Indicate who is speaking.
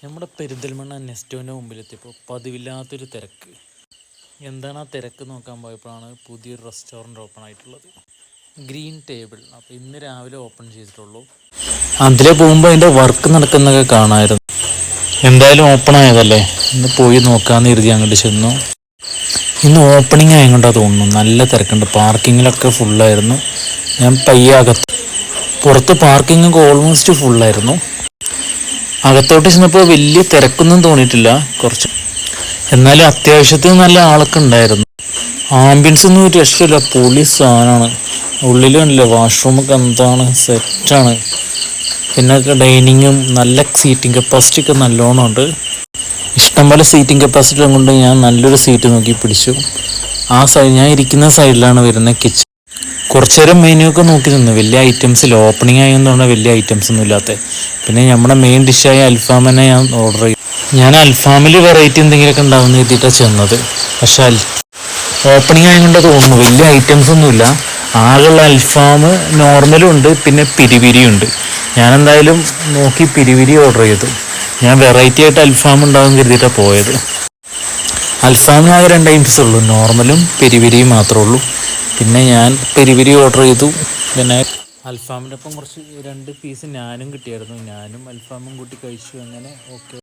Speaker 1: നമ്മുടെ പെരിന്തൽമണ്ണ നെസ്റ്റോൻ്റെ മുമ്പിലെത്തിയപ്പോൾ പതിവില്ലാത്തൊരു തിരക്ക്. എന്താണ് ആ തിരക്ക് നോക്കാൻ പോയപ്പോഴാണ് പുതിയൊരു റെസ്റ്റോറൻറ്റ് ഓപ്പൺ ആയിട്ടുള്ളത്, ഗ്രീൻ ടേബിൾ. അപ്പോൾ ഇന്ന് രാവിലെ ഓപ്പൺ ചെയ്തിട്ടുള്ളൂ. അതിലെ പോകുമ്പോൾ അതിൻ്റെ വർക്ക് നടക്കുന്നതൊക്കെ കാണാമായിരുന്നു. എന്തായാലും ഓപ്പൺ ആയതല്ലേ, ഇന്ന് പോയി നോക്കാമെന്ന് കരുതി അങ്ങോട്ട് ചെന്നു. ഇന്ന് ഓപ്പണിംഗ് ആയതുകൊണ്ടാണ് തോന്നുന്നു നല്ല തിരക്കുണ്ട്. പാർക്കിങ്ങിലൊക്കെ ഫുള്ളായിരുന്നു. ഞാൻ പയ്യെ പുറത്ത് പാർക്കിങ്ങൊക്കെ ഓൾമോസ്റ്റ് ഫുള്ളായിരുന്നു. അകത്തോട്ട് ചെന്നപ്പോൾ വലിയ തിരക്കൊന്നും തോന്നിയിട്ടില്ല, കുറച്ച്. എന്നാലും അത്യാവശ്യത്തിന് നല്ല ആളൊക്കെ ഉണ്ടായിരുന്നു. ആംബിയൻസ് ഒന്നും ഒരു രക്ഷയില്ല, പൊളി സാധനമാണ്. ഉള്ളിൽ കണ്ടില്ല, വാഷ്റൂമൊക്കെ എന്താണ് സെറ്റാണ്. പിന്നെ ഡൈനിങ്ങും നല്ല സീറ്റിംഗ് കപ്പാസിറ്റി ഒക്കെ നല്ലോണം ഉണ്ട്. ഇഷ്ടംപോലെ സീറ്റിംഗ് കപ്പാസിറ്റി കൊണ്ട് ഞാൻ നല്ലൊരു സീറ്റ് നോക്കി പിടിച്ചു. ആ സൈഡ് ഞാൻ ഇരിക്കുന്ന സൈഡിലാണ് വരുന്നത് കിച്ചൺ. കുറച്ചു നേരം മെനു ഒക്കെ നോക്കി നിന്നു. വലിയ ഐറ്റംസിൽ ഓപ്പണിംഗ് ആയെന്ന് പറഞ്ഞാൽ വലിയ ഐറ്റംസ് ഒന്നും ഇല്ലാത്ത. പിന്നെ നമ്മുടെ മെയിൻ ഡിഷായ അൽഫാം തന്നെ ഞാൻ ഓർഡർ ചെയ്തു. ഞാൻ അൽഫാമിൽ വെറൈറ്റി എന്തെങ്കിലുമൊക്കെ ഉണ്ടാവുമെന്ന് എഴുതിയിട്ടാണ് ചെന്നത്. പക്ഷെ ഓപ്പണിംഗ് ആയതുകൊണ്ട് തോന്നുന്നു വലിയ ഐറ്റംസ് ഒന്നുമില്ല. ആകെയുള്ള അൽഫാം നോർമലും ഉണ്ട്, പിന്നെ പിരിവിരിയുണ്ട്. ഞാൻ എന്തായാലും നോക്കി പിരിവിരി ഓർഡർ ചെയ്തു. ഞാൻ വെറൈറ്റി ആയിട്ട് അൽഫാം ഉണ്ടാവും കരുതിയിട്ടാണ് പോയത്. അൽഫാമിന് ആകെ 2 ഐറ്റംസ് ഉള്ളൂ, നോർമലും പെരിവിരിയും മാത്രമേ ഉള്ളൂ. പിന്നെ ഞാൻ പെരിവിരി ഓർഡർ ചെയ്തു. പിന്നെ അൽഫാമിൻ്റെ ഒപ്പം കുറച്ച് 2 പീസ് ഞാനും കിട്ടിയായിരുന്നു. ഞാനും അൽഫാമും കൂട്ടി കഴിച്ചു. അങ്ങനെ ഓക്കെ.